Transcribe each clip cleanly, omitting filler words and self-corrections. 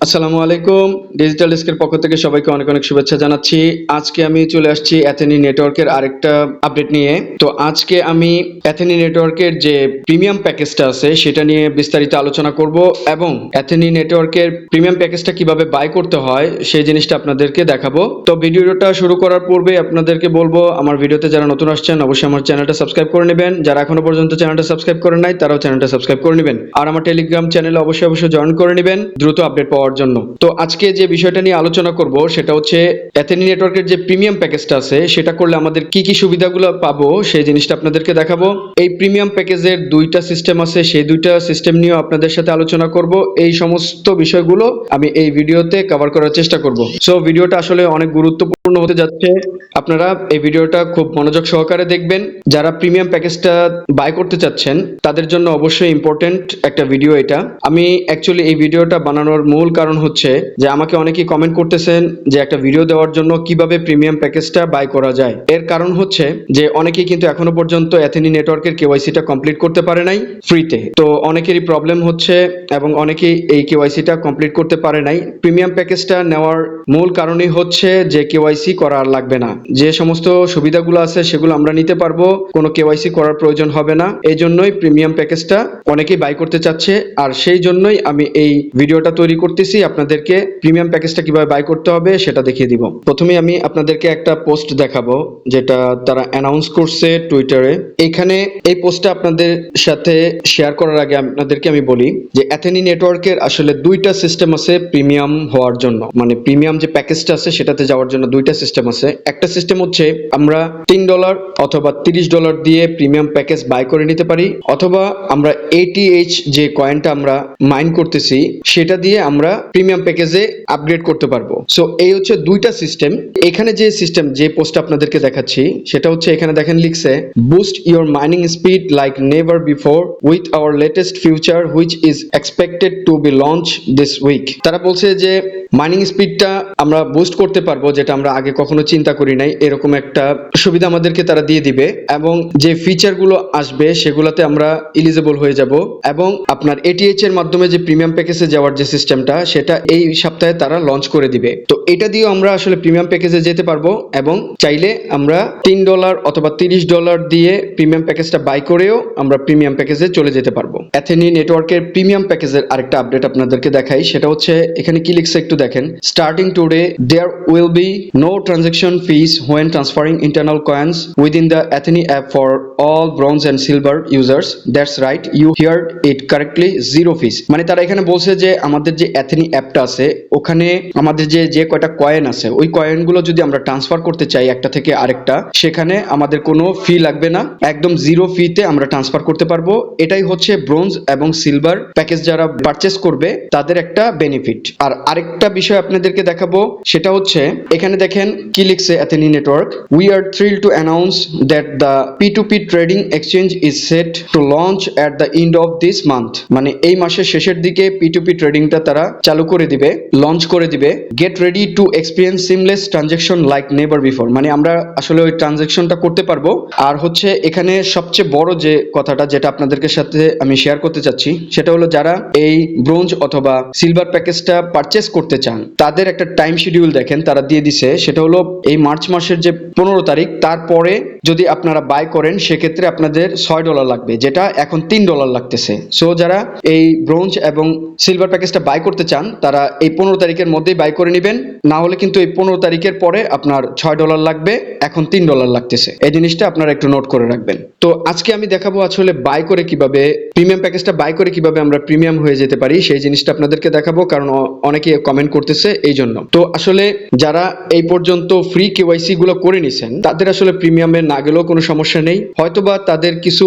আসসালামু আলাইকুম। ডিজিটাল ডেস্কের পক্ষ থেকে সবাইকে অনেক অনেক শুভেচ্ছা জানাচ্ছি। আজকে আমি চলে আসছি অ্যাথেনি নেটওয়ার্কের আরেকটা আপডেট নিয়ে। তো আজকে আমি অ্যাথেনি নেটওয়ার্কের যে প্রিমিয়াম প্যাকেজটা আছে সেটা নিয়ে বিস্তারিত আলোচনা করব এবং অ্যাথেনি নেটওয়ার্কের প্রিমিয়াম প্যাকেজটা কিভাবে বাই করতে হয় সেই জিনিসটা আপনাদেরকে দেখাবো। তো ভিডিওটা শুরু করার পূর্বে আপনাদেরকে বলবো, আমার ভিডিওতে যারা নতুন আসছেন অবশ্যই আমার চ্যানেলটা সাবস্ক্রাইব করে নেবেন। যারা এখনো পর্যন্ত চ্যানেলটা সাবস্ক্রাইব করেন নাই তারাও চ্যানেলটা সাবস্ক্রাইব করে নেবেন। আর আমার টেলিগ্রাম চ্যানেলে অবশ্যই জয়েন করে নেবেন দ্রুত আপডেট পাওয়ার জন্য। তো আজকে যে বিষয়টা নিয়ে আলোচনা করব সেটা হচ্ছে অ্যাথেনি নেটওয়ার্কের যে প্রিমিয়াম প্যাকেজটা আছে সেটা করলে আমাদের কি কি সুবিধাগুলো পাবো সেই জিনিসটা আপনাদেরকে দেখাবো। এই প্রিমিয়াম প্যাকেজের দুইটা সিস্টেম আছে, সেই দুইটা সিস্টেম নিয়েও আপনাদের সাথে আলোচনা করব। এই সমস্ত বিষয়গুলো আমি এই ভিডিওতে কভার করার চেষ্টা করব। সো ভিডিওটা আসলে অনেক গুরুত্বপূর্ণ হতে যাচ্ছে। আপনারা এই ভিডিওটা খুব মনোযোগ সহকারে দেখবেন। যারা প্রিমিয়াম প্যাকেজটা বাই করতে চাচ্ছেন তাদের জন্য অবশ্যই ইম্পর্টেন্ট একটা ভিডিও এটা। আমি অ্যাকচুয়ালি এই ভিডিওটা বানানোর মূল কারণ হচ্ছে যে আমাকে অনেকেই কমেন্ট করতেছেন যে একটা ভিডিও দেওয়ার জন্য কিভাবে প্রিমিয়াম প্যাকেজটা বাই করা যায়। এর কারণ হচ্ছে যে অনেকেই কিন্তু এখনো পর্যন্ত অ্যাথেনি নেটওয়ার্কের কেওয়াইসিটা কমপ্লিট করতে পারে নাই ফ্রিতে। তো অনেকেরই প্রবলেম হচ্ছে এবং অনেকেই এই কেওয়াইসিটা কমপ্লিট করতে পারে নাই। প্রিমিয়াম প্যাকেজটা নেওয়ার মূল কারণই হচ্ছে যে কেওয়াইসি করা আর লাগবে না, যে সমস্ত সুবিধাগুলো আছে সেগুলো আমরা নিতে পারবো, কোনো কেওয়াইসি করার প্রয়োজন হবে না। এই জন্যই প্রিমিয়াম প্যাকেজটা অনেকেই বাই করতে চাচ্ছে, আর সেই জন্যই আমি এই ভিডিওটা তৈরি করতেছি, আপনাদেরকে প্রিমিয়াম প্যাকেজটা কিভাবে বাই করতে হবে সেটা দেখিয়ে দিব। প্রথমে আমি আপনাদেরকে একটা পোস্ট দেখাবো যেটা তারা অ্যানাউন্স করছে টুইটারে। এখানে এই পোস্টটা আপনাদের সাথে শেয়ার করার আগে আপনাদেরকে আমি বলি যে অ্যাথেনি নেটওয়ার্কের আসলে দুইটা সিস্টেম আছে প্রিমিয়াম হওয়ার জন্য, মানে প্রিমিয়াম যে প্যাকেজটা আছে সেটাতে যাওয়ার জন্য দুইটা সিস্টেম আছে। একটা সিস্টেম হচ্ছে আমরা $3 অথবা $30 দিয়ে প্রিমিয়াম প্যাকেজ বাই করে নিতে পারি, অথবা আমরা ATH যে কয়েনটা আমরা মাইন করতেছি সেটা দিয়ে আমরা প্রিমিয়াম প্যাকেজে আপগ্রেড করতে পারবো। সো এই হচ্ছে দুইটা সিস্টেম। এখানে যে সিস্টেম, যে পোস্ট আপনাদেরকে দেখাচ্ছি সেটা হচ্ছে, এখানে দেখেন লিখছে boost your mining speed like never before with our latest future which is expected to be launch this week. তারা বলছে যে মাইনিং স্পিডটা আমরা বুস্ট করতে পারবো, যেটা আমরা আগে কখনো চিন্তা করি নাই। এরকম একটা সুবিধা আমাদেরকে তারা দিয়ে দিবে এবং যে ফিচারগুলো আসবে সেগুলোতে আমরা এলিজিবল হয়ে যাব। এবং আপনার ATH এর মাধ্যমে যে প্রিমিয়াম প্যাকেজে যাওয়ার যে সিস্টেমটা সেটা এই সপ্তাহে তারা লঞ্চ করে দিবে। তো এটা দিয়েও আমরা আসলে প্রিমিয়াম প্যাকেজে যেতে পারবো এবং চাইলে আমরা $3 অথবা $30 দিয়ে প্রিমিয়াম প্যাকেজটা বাই করেও আমরা প্রিমিয়াম প্যাকেজে চলে যেতে পারবো। অ্যাথেনি নেটওয়ার্কের প্রিমিয়াম প্যাকেজের আরেকটা আপডেট আপনাদেরকে দেখাই, সেটা হচ্ছে এখানে কি লিখছে একটু দেখেন। Starting today there will be no transaction fees when transferring internal coins within the Athene app for all bronze and silver users. That's right, you heard it correctly, zero fees. মানে তারা এখানে বলছে যে আমাদের যে অ্যাথেনি অ্যাপটা আছে ওখানে আমাদের যে কয়টা কয়েন আছে ওই কয়েনগুলো যদি আমরা ট্রান্সফার করতে চাই একটা থেকে আরেকটা, সেখানে আমাদের কোনো ফি লাগবে না, একদম জিরো ফিতে আমরা ট্রান্সফার করতে পারবো। এটাই হচ্ছে ব্রোঞ্জ এবং সিলভার প্যাকেজ যারা পারচেস করবে তাদের একটা বেনিফিট। আর আরেকটা বিষয় আপনাদেরকে দেখাবো, সেটা হচ্ছে এখানে দেখেন কি লিখছে Athene network. We are thrilled to announce that the P2P trading exchange is set to launch at the end of this month. মানে এই মাসের শেষের দিকে P2P ট্রেডিংটা তারা চালু করে দিবে, লঞ্চ করে দিবে। Get ready to experience seamless transaction like never before. মানে আমরা আসলে ওই ট্রানজাকশনটা করতে পারবো। আর হচ্ছে এখানে সবচেয়ে বড় যে কথাটা যেটা আপনাদেরকে সাথে আমি শেয়ার করতে চাচ্ছি সেটা হলো, যারা এই ব্রোঞ্জ অথবা সিলভার প্যাকেজটা পারচেস করতে চান তাদের একটা টাইম শিডিউল দেখেন তারা দিয়ে দিছে। সেটা হলো এই মার্চ মাসের যে 15 তারিখ তারপরে যদি আপনারা বাই করেন সেক্ষেত্রে আপনাদের $6 লাগবে, যেটা এখন $3 লাগতেছে। সো যারা এই ব্রোঞ্জ এবং সিলভার প্যাকেজটা বাই করতে চান তারা এই 15 তারিখের মধ্যেই বাই করে নেবেন, না হলে কিন্তু এই 15 তারিখের পরে আপনার $6 লাগবে, এখন $3 লাগতেছে। এই জিনিসটা আপনারা একটু নোট করে রাখবেন। তো আজকে আমি দেখাবো আসলে বাই করে কিভাবে প্রিমিয়াম প্যাকেজটা বাই করে কিভাবে আমরা প্রিমিয়াম হয়ে যেতে পারি, সেই জিনিসটা আপনাদেরকে দেখাবো, কারণ অনেকে কমেন্ট করতেছে এই জন্য। তো আসলে যারা এই পর্যন্ত ফ্রি কেওয়াইসি গুলো করে নিছেন তাদের আসলে প্রিমিয়ামে না গেলেও কোনো সমস্যা নেই। হয়তোবা তাদের কিছু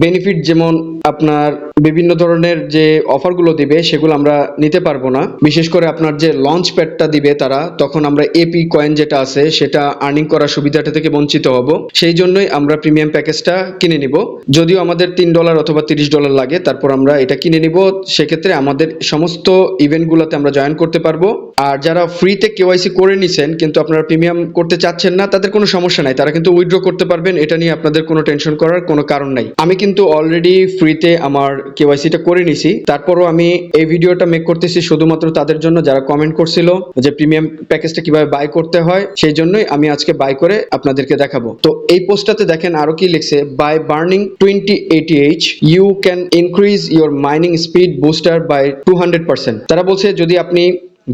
বেনিফিট, যেমন আপনার বিভিন্ন ধরনের যে অফারগুলো দিবে সেগুলো আমরা নিতে পারবো না। বিশেষ করে আপনার যে লঞ্চ প্যাডটা দিবে তারা, তখন আমরা এপি কয়েন যেটা আছে সেটা আর্নিং করার সুবিধাটা থেকে বঞ্চিত হব। সেই জন্যই আমরা প্রিমিয়াম প্যাকেজটা কিনে নিব। যদিও আমাদের $3 অথবা $30 লাগে, তারপর আমরা এটা কিনে নিব। সেক্ষেত্রে আমাদের সমস্ত ইভেন্টগুলোতে আমরা জয়েন করতে পারবো। আর যারা ফ্রিতে কেওয়াইসি করে নিছেন কিন্তু আপনারা প্রিমিয়াম করতে চাচ্ছেন না, তাদের কোনো সমস্যা নাই, তারা কিন্তু উইথড্র করতে পারবেন। এটা নিয়ে আপনাদের কোনো টেনশন করার কোনো কারণ নাই। আমি কিন্তু অলরেডি ফ্রিতে আমার কেওয়াইসিটা করে নিছি, তারপরও আমি এই ভিডিওটা মেক করতেছি শুধুমাত্র তাদের জন্য যারা কমেন্ট করছিল যে প্রিমিয়াম প্যাকেজটা কিভাবে বাই করতে হয়, সেই জন্যই আমি আজকে বাই করে আপনাদেরকে দেখাবো। তো এই পোস্টটাতে দেখেন আরো কি লিখছে, by burning 20 ATH you can increase your mining speed booster by 200%। তারা বলছে যদি আপনি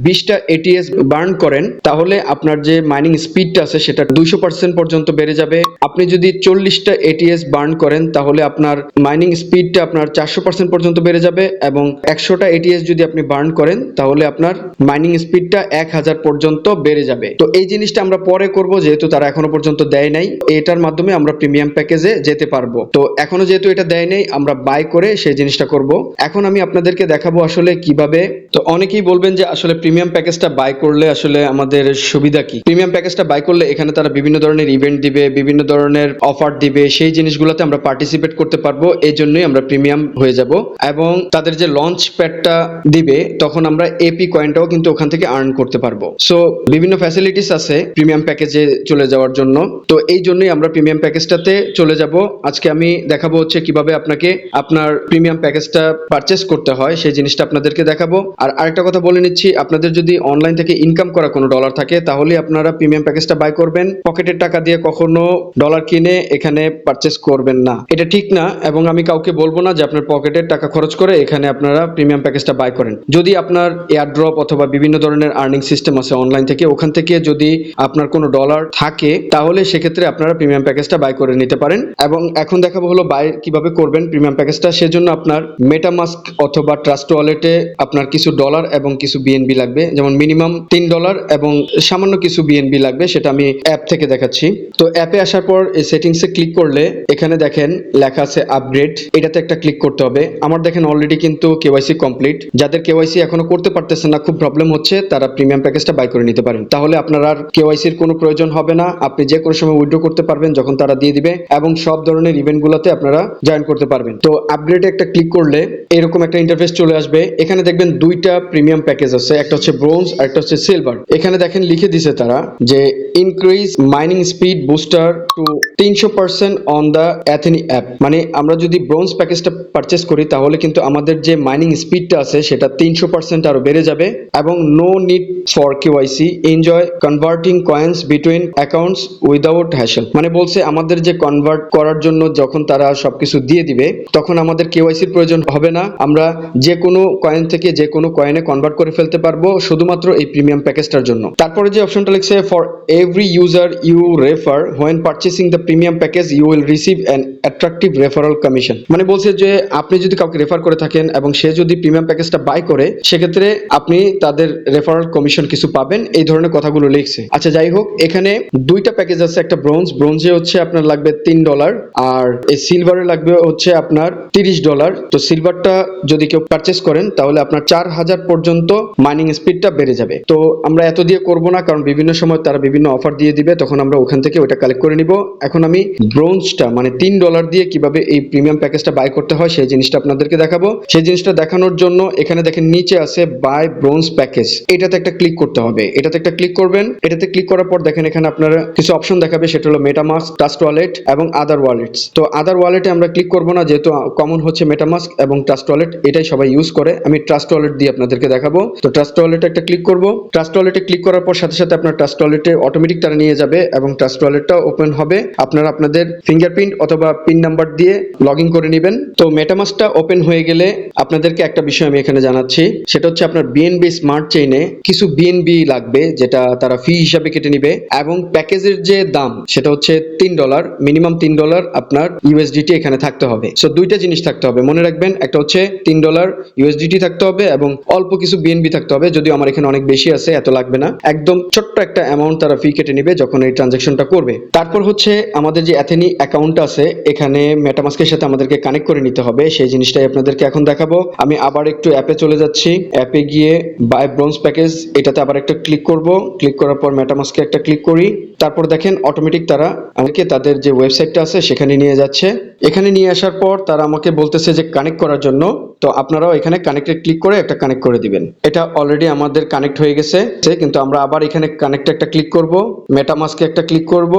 20টা এটিএস বার্ন করেন তাহলে আপনার যে মাইনিং স্পিডটা আছে সেটা 200% পর্যন্ত বেড়ে যাবে। আপনি যদি 40টা এটিএস বার্ন করেন তাহলে আপনার মাইনিং স্পিডটা আপনার 400% পর্যন্ত বেড়ে যাবে, এবং 100টা এটিএস যদি আপনি বার্ন করেন তাহলে আপনার মাইনিং স্পিডটা 1000 পর্যন্ত বেড়ে যাবে। তো এই জিনিসটা আমরা পরে করব, যেহেতু তারা এখনো পর্যন্ত দেয় নাই, এটার মাধ্যমে আমরা প্রিমিয়াম প্যাকেজে যেতে পারবো। তো এখনো যেহেতু এটা দেয় নাই, আমরা বাই করে সেই জিনিসটা করব। এখন আমি আপনাদেরকে দেখাবো আসলে কিভাবে। তো অনেকেই বলবেন যে আসলে প্রিমিয়াম প্যাকেজটা বাই করলে আসলে আমাদের সুবিধা কি। প্রিমিয়াম প্যাকেজটা বাই করলে এখানে তারা বিভিন্ন ধরনের ইভেন্ট দিবে, বিভিন্ন ধরনের অফার দিবে, সেই জিনিসগুলোতে আমরা পার্টিসিপেট করতে পারবো, এই জন্যই আমরা প্রিমিয়াম হয়ে যাব। এবং তাদের যে লঞ্চ প্যাডটা দিবে তখন আমরা এপি কয়েনটাও কিন্তু ওখান থেকে আর্ন করতে পারবো। সো বিভিন্ন ফ্যাসিলিটিস আছে প্রিমিয়াম প্যাকেজে চলে যাওয়ার জন্য। তো এই জন্যই আমরা প্রিমিয়াম প্যাকেজটাতে চলে যাব। আজকে আমি দেখাবো হচ্ছে কিভাবে আপনাকে আপনার প্রিমিয়াম প্যাকেজটা পারচেস করতে হয়, সেই জিনিসটা আপনাদেরকে দেখাবো। আর আরেকটা কথা বলে নিচ্ছি, আপনাদের যদি অনলাইন থেকে ইনকাম করা কোনো ডলার থাকে তাহলে আপনারা প্রিমিয়াম প্যাকেজটা বাই করবেন। পকেটের টাকা দিয়ে কখনো ডলার কিনে এখানে পারচেস করবেন না, এটা ঠিক না। এবং আমি কাউকে বলবো না যে আপনার পকেটের টাকা খরচ করে এখানে আপনারা প্রিমিয়াম প্যাকেজটা বাই করেন। যদি আপনার এয়ারড্রপ অথবা বিভিন্ন ধরনের আর্নিং সিস্টেম আছে অনলাইন থেকে, ওখান থেকে যদি আপনার কোনো ডলার থাকে তাহলে সেক্ষেত্রে আপনারা প্রিমিয়াম প্যাকেজটা বাই করে নিতে পারেন। এবং এখন দেখাবো হলো বাই কিভাবে করবেন প্রিমিয়াম প্যাকেজটা। সেজন্য আপনার মেটামাস্ক অথবা ট্রাস্ট ওয়ালেটে আপনার কিছু ডলার এবং কিছু বিএনবি লাগবে, যেমন মিনিমাম $3 এবং সামান্য কিছু বিএনবি লাগবে, সেটা আমি অ্যাপ থেকে দেখাচ্ছি। তো অ্যাপে আসার পর এই সেটিংসে ক্লিক করলে এখানে দেখেন লেখা আছে আপগ্রেড, এটাতে একটা ক্লিক করতে হবে। আমার দেখেন অলরেডি কিন্তু কেওয়াইসি কমপ্লিট। যাদের কেওয়াইসি এখনো করতে পারতেছেন না, খুব প্রবলেম হচ্ছে, তারা প্রিমিয়াম প্যাকেজটা বাই করে নিতে পারেন। তাহলে আপনার আর কেওয়াইসির কোনো প্রয়োজন হবে না, আপনি যে কোনো সময় উইথড্র করতে পারবেন যখন তারা দিয়ে দিবে, এবং সব ধরনের ইভেন্টগুলোতে আপনারা জয়েন করতে পারবেন। তো আপগ্রেডে একটা ক্লিক করলে এরকম একটা ইন্টারফেস চলে আসবে। এখানে দেখবেন দুইটা প্রিমিয়াম প্যাকেজ আছে, একটা হচ্ছে ব্রোঞ্জ আর একটা হচ্ছে সিলভার। এখানে দেখেন লিখে দিছে তারা যে increase mining speed booster to 300% on the Athene app. মানে আমরা যদি ব্রোঞ্জ প্যাকেজটা পারচেস করি তাহলে কিন্তু আমাদের যে মাইনিং স্পিডটা আছে সেটা 300% আরো বেড়ে যাবে, এবং no need for KYC, enjoy converting coins between accounts without hassle. মানে বলছে আমাদের যে কনভার্ট করার জন্য যখন তারা সবকিছু দিয়ে দিবে তখন আমাদের কেওয়াইসির প্রয়োজন হবে না, আমরা যে কোনো কয়েন থেকে যে কোনো কয়েনে কনভার্ট করে ফেলতে পারবো শুধুমাত্র এই প্রিমিয়াম প্যাকেজটার জন্য। তারপরে যে অপশনটা লিখছে, for every user you refer when purchasing the premium package you will receive an attractive referral commission. মানে বলছে যে আপনি যদি কাউকে রেফার করে থাকেন এবং সে যদি প্রিমিয়াম প্যাকেজটা বাই করে, সেক্ষেত্রে আপনি তাদের রেফারাল কমিশন কিছু পাবেন, এই ধরনের কথাগুলো লিখছে। আচ্ছা যাই হোক, এখানে দুইটা প্যাকেজ আছে, একটা ব্রোঞ্জে হচ্ছে আপনার লাগবে $3, আর এই সিলভারে লাগবে হচ্ছে আপনার $30। তো সিলভারটা যদি কেউ পারচেস করেন তাহলে আপনার 4000 পর্যন্ত মাইনিং স্পিডটা বেড়ে যাবে। তো আমরা এত দিয়ে করব না, কারণ বিভিন্ন সময় তারা বিভিন্ন অফার দিয়ে দিবে, তখন আমরা ওখান থেকে ওটা কালেক্ট করে নিব। এখন আমি ব্রোঞ্জটা মানে $3 দিয়ে কিভাবে এই প্রিমিয়াম প্যাকেজটা বাই করতে হয় সেই জিনিসটা আপনাদেরকে দেখাবো। সেই জিনিসটা দেখানোর জন্য এখানে দেখেন নিচে আছে বাই ব্রোঞ্জ প্যাকেজ, এটাতে একটা ক্লিক করতে হবে। এটাতে একটা ক্লিক করবেন, এটাতে ক্লিক করার পর দেখেন এখানে আপনারা কিছু অপশন দেখাবে, সেটা হলো মেটামাস্ক, ট্রাস্ট ওয়ালেট এবং আদার ওয়ালেটস। তো আদার ওয়ালেটে আমরা ক্লিক করব না, যেহেতু কমন হচ্ছে মেটামাস্ক এবং ট্রাস্ট ওয়ালেট, এটাই সবাই ইউজ করে। আমি ট্রাস্ট ওয়ালেট দিয়ে আপনাদেরকে দেখাবো। তো ট্রাস্ট ওয়ালেটে একটা ক্লিক করব। ট্রাস্ট ওয়ালেটে ক্লিক করার পর সাথে সাথে আপনার ট্রাস্ট ওয়ালেটে অটোমেটিক তারা নিয়ে যাবে এবং ট্রাস্ট ওয়ালেটটা ওপেন হবে। আপনারা আপনাদের ফিঙ্গারপ্রিন্ট অথবা পিন নাম্বার দিয়ে লগ ইন করে নেবেন। তো মেটামাস্কটা ওপেন হয়ে গেলে আপনাদেরকে একটা বিষয় আমি এখানে জানাচ্ছি, সেটা হচ্ছে আপনার বিএনবি স্মার্ট চেইনে কিছু বিএনবি লাগবে, যেটা তারা ফি হিসাবে কেটে নিবে, এবং প্যাকেজের যে দাম সেটা হচ্ছে $3, মিনিমাম $3 আপনার ইউএসডিটি এখানে থাকতে হবে। সো দুইটা জিনিস থাকতে হবে, মনে রাখবেন, একটা হচ্ছে $3 ইউএসডিটি থাকতে হবে এবং অল্প কিছু বিএনবি থাকতে হবে। যদিও আমার এখানে অনেক বেশি আছে, এত লাগবে না, একদম ছোট্ট একটা অ্যামাউন্ট তারা ফি কেটে নিবে যখন এই ট্রানজাকশনটা করবে। তারপর হচ্ছে আমাদের যে অ্যাথেনি অ্যাকাউন্ট আছে এখানে মেটামাস্কের সাথে আমাদেরকে কানেক্ট করে নিতে হবে, সেই জিনিসটাই আপনাদেরকে এখন দেখাবো। আমি আবার একটু অ্যাপে চলে যাচ্ছি, অ্যাপে গিয়ে বাই ব্রোঞ্জ প্যাকেজ এটাতে আবার একটা ক্লিক করব। ক্লিক করার পর মেটামাস্কে একটা ক্লিক করি, তারপর দেখেন অটোমেটিক তারা আমাকে তাদের যে ওয়েবসাইটটা আছে সেখানে নিয়ে যাচ্ছে। এখানে নিয়ে আসার পর তারা আমাকে বলতেছে যে কানেক্ট করার জন্য। তো আপনারাও এখানে কানেক্টে ক্লিক করে একটা কানেক্ট করে দিবেন। এটা অলরেডি আমাদের কানেক্ট হয়ে গেছে, কিন্তু আমরা আবার এখানে কানেক্টে একটা ক্লিক করব, মেটামাস্কে একটা ক্লিক করব,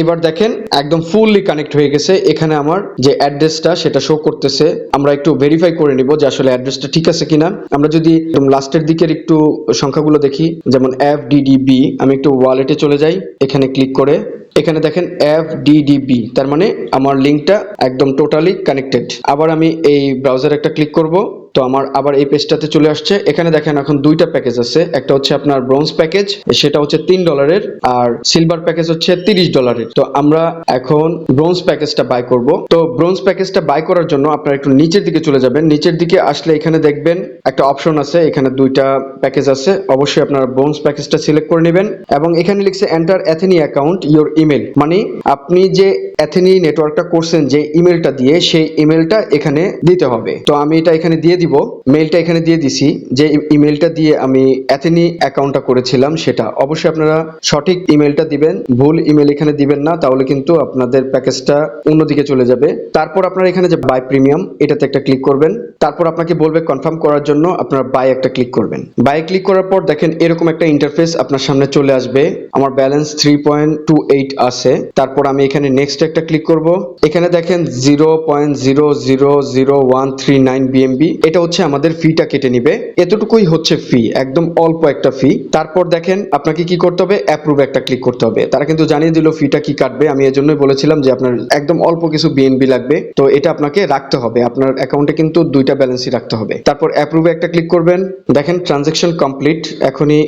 এবার দেখেন একদম ফুললি কানেক্ট হয়ে গেছে। এখানে আমার যে অ্যাড্রেসটা সেটা শো করতেছে। আমরা একটু ভেরিফাই করে নিব যে আসলে অ্যাড্রেসটা ঠিক আছে কিনা। আমরা যদি লাস্টের দিকের একটু সংখ্যাগুলো দেখি, যেমন FDDB, আমি একটু ওয়ালেটে চলে যাই, এখানে ক্লিক করে এখানে দেখেন FDDB, তার মানে আমার লিঙ্কটা একদম টোটালি কানেক্টেড। আবার আমি এই ব্রাউজার একটা ক্লিক করব, তো আমার আবার এই পেজটাতে চলে আসছে। এখানে দেখেন এখন দুইটা প্যাকেজ আছে, একটা হচ্ছে আপনার ব্রোঞ্জ প্যাকেজ, সেটা হচ্ছে $3, আর সিলভার প্যাকেজ হচ্ছে $30। তো আমরা এখন ব্রোঞ্জ প্যাকেজটা বাই করব। তো ব্রোঞ্জ প্যাকেজটা বাই করার জন্য আপনারা একটু নিচের দিকে চলে যাবেন। নিচের দিকে আসলে এখানে দেখবেন একটা অপশন আছে, এখানে দুইটা প্যাকেজ আছে। অবশ্যই আপনারা ব্রোঞ্জ প্যাকেজটা সিলেক্ট করে নেবেন এবং এখানে লিখছে এন্টার অ্যাথেনি অ্যাকাউন্ট ইওর ইমেল, মানে আপনি যে অ্যাথেনি নেটওয়ার্কটা করছেন যে ইমেলটা দিয়ে, সেই ইমেলটা এখানে দিতে হবে। তো আমি এটা এখানে দিয়ে দিব, মেইলটা এখানে দিয়ে দিছি। যে ইমেলটা দিয়ে আমি অ্যাথেনি অ্যাকাউন্টটা করেছিলাম সেটা অবশ্যই আপনারা সঠিক ইমেলটা দিবেন, ভুল ইমেল এখানে দিবেন না, তাহলে কিন্তু আপনাদের প্যাকেজটা অন্যদিকে চলে যাবে। তারপর আপনারা এখানে যে বাই প্রিমিয়াম, এটাতে একটা ক্লিক করবেন। তারপর আপনাকে বলবে কনফার্ম করার জন্য আপনারা বাই একটা ক্লিক করবেন। বাই ক্লিক করার পর দেখেন এরকম একটা ইন্টারফেস আপনার সামনে চলে আসবে। আমার ব্যালেন্স 3.28 আছে। তারপর আমি এখানে নেক্সট একটা ক্লিক করব। এখানে দেখেন 0.000139 BMB, এটা হচ্ছে আমাদের ফিটা কেটে নিবে। এতটুকুই হচ্ছে ফি, একদম অল্প একটা ফি। তারপর দেখেন আপনাকে কি করতে হবে, অ্যাপ্রুভ একটা ক্লিক করতে হবে। তারা কিন্তু জানিয়ে দিল ফিটা কি কাটবে। আমি এজন্যই বলেছিলাম যে আপনার একদম অল্প কিছু BNB লাগবে, তো এটা আপনাকে রাখতে হবে। আপনার অ্যাকাউন্টে কিন্তু দুইটা ব্যালেন্সই রাখতে হবে। তারপর অ্যাপ্রুভে একটা ক্লিক করবেন। দেখেন ট্রানজাকশন কমপ্লিট এখনই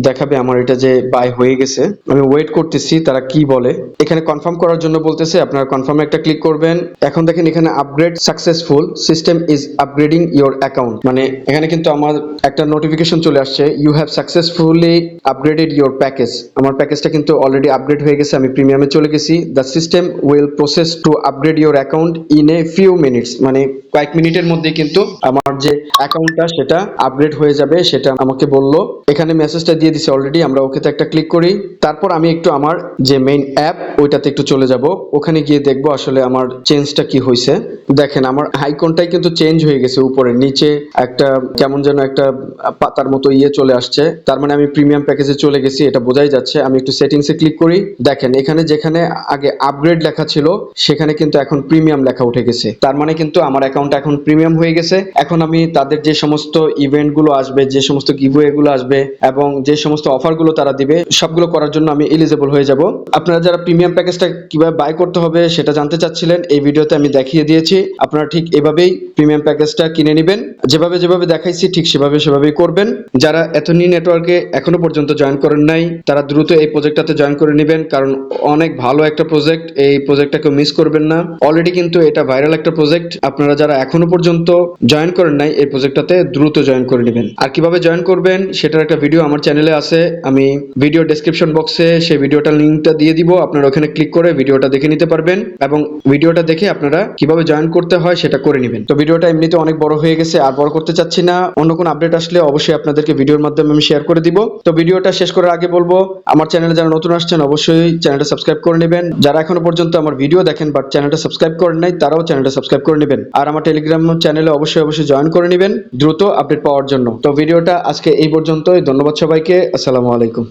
দেখাবে আমার এটা যে বাই হয়ে গেছে। আমি ওয়েট করতেছি তারা কি বলে। এখানে কনফার্ম করার জন্য বলতেছে, আপনারা কনফার্মে একটা ক্লিক করবেন। এখন দেখেন এখানে upgrade successful, system is upgrading your account, মানে এখানে কিন্তু আমার একটা নোটিফিকেশন চলে আসছে, you have successfully upgraded your package. আমার প্যাকেজটা কিন্তু অলরেডি আপগ্রেড হয়ে গেছে, আমি প্রিমিয়ামে চলে গেছি। The system will process to upgrade your account in a few minutes, মানে কয়েক মিনিটের মধ্যে কিন্তু আমার যে অ্যাকাউন্টটা সেটা আপগ্রেড হয়ে যাবে, সেটা আমাকে বললো। এখানে মেসেজটা দিয়ে দিছে অলরেডি, আমরা ওকেতে একটা ক্লিক করি। তারপর আমি একটু আমার যে মেইন অ্যাপ ওইটাতে একটু চলে যাব, ওখানে গিয়ে দেখবো আসলে আমার চেঞ্জটা কি হয়েছে। দেখেন আমার আইকনটাই কিন্তু চেঞ্জ হয়ে গেছে, উপরে নিচে একটা কেমন যেন একটা পাতার মতো ইয়ে চলে আসছে, তার মানে আমি প্রিমিয়াম প্যাকেজে চলে গেছি, এটা বোঝাই যাচ্ছে। আমি একটু সেটিংসে ক্লিক করি, দেখেন এখানে যেখানে আগে আপগ্রেড লেখা ছিল সেখানে কিন্তু এখন প্রিমিয়াম লেখা উঠে গেছে, তার মানে কিন্তু আমার অ্যাকাউন্টটা এখন প্রিমিয়াম হয়ে গেছে। এখন আমি তাদের যে সমস্ত ইভেন্ট গুলো আসবে, যে সমস্ত গিভওয়ে গুলো আসবে এবং যে সমস্ত অফার গুলো তারা দিবে, সবগুলো করার জন্য আমি এলিজিবল হয়ে যাব। আপনারা যারা প্রিমিয়াম প্যাকেজটা কিভাবে বাই করতে হবে সেটা জানতে চাচ্ছিলেন, এই ভিডিওতে আমি দেখিয়ে দিয়েছি। আপনারা ঠিক এভাবেই প্রিমিয়াম প্যাকেজটা কিনে নেবেন, যেভাবে যেভাবে দেখাইছি ঠিক সেভাবেই করবেন। যারা অ্যাথনি নেটওয়ার্কে এখনো পর্যন্ত জয়েন করেন নাই তারা দ্রুত এই প্রজেক্টটাতে জয়েন করে নেবেন, কারণ অনেক ভালো একটা প্রজেক্ট, এই প্রজেক্টটাকে মিস করবেন না। অলরেডি কিন্তু এটা ভাইরাল একটা প্রজেক্ট। আপনারা যারা এখনো পর্যন্ত জয়েন করেন নাই এই প্রজেক্টটাতে দ্রুত জয়েন করে নেবেন। আর কিভাবে জয়েন করবেন সেটার একটা ভিডিও আমার চ্যানেলে আছে, আমি ভিডিও ডেসক্রিপশন বক্সে সেই ভিডিওটার লিঙ্কটা দিয়ে দিব, আপনারা ওখানে ক্লিক করে ভিডিওটা দেখে নিতে পারবেন এবং ভিডিওটা দেখে আপনারা কিভাবে জয়েন করতে হয় সেটা করে নেবেন। তো ভিডিওটা এমনিতে অনেক বড় হয়ে গেছে, আর বড় করতে চাচ্ছি না। অন্য কোনো আপডেট আসলে অবশ্যই আপনাদেরকে ভিডিওর মাধ্যমে আমি শেয়ার করে দিব। তো ভিডিওটা শেষ করার আগে বলবো, আমার চ্যানেলে যারা নতুন আসছেন অবশ্যই চ্যানেলটা সাবস্ক্রাইব করে নেবেন। যারা এখনো পর্যন্ত আমার ভিডিও দেখেন বাট চ্যানেলটা সাবস্ক্রাইব করেন নাই তারাও চ্যানেলটা সাবস্ক্রাইব করে নেবেন, আর আমার টেলিগ্রাম চ্যানেলে অবশ্যই জয়েন করে নেবেন দ্রুত আপডেট পাওয়ার জন্য। তো ভিডিওটা আজকে এই পর্যন্তই, ধন্যবাদ সবাইকে, আসসালামু আলাইকুম।